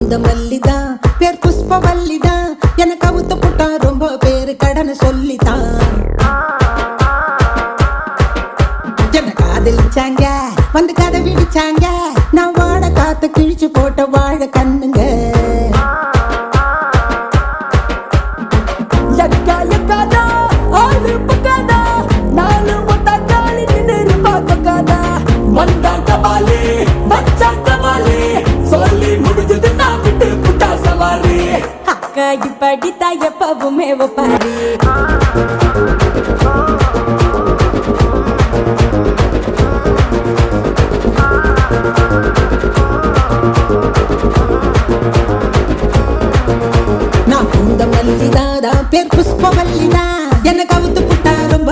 மல்லிதான் பேர் புஷ்பவல்லிதான் எனக்கு அவுத்து புட்டா ரொம்ப பேரு கடனை சொல்லித்தான் என்ன காதலிச்சாங்க வந்து கதை விடிச்சாங்க நான் வாழ காத்து கிழிச்சு போட்ட வாழ கண்ணுங்க இப்படித்தான் எப்பவுமே ஒப்பாரி நான் பூந்த மல்லிதான் பேர் புஷ்பவல்லிதான் எனக்கு அவுத்து புட்டா ரொம்ப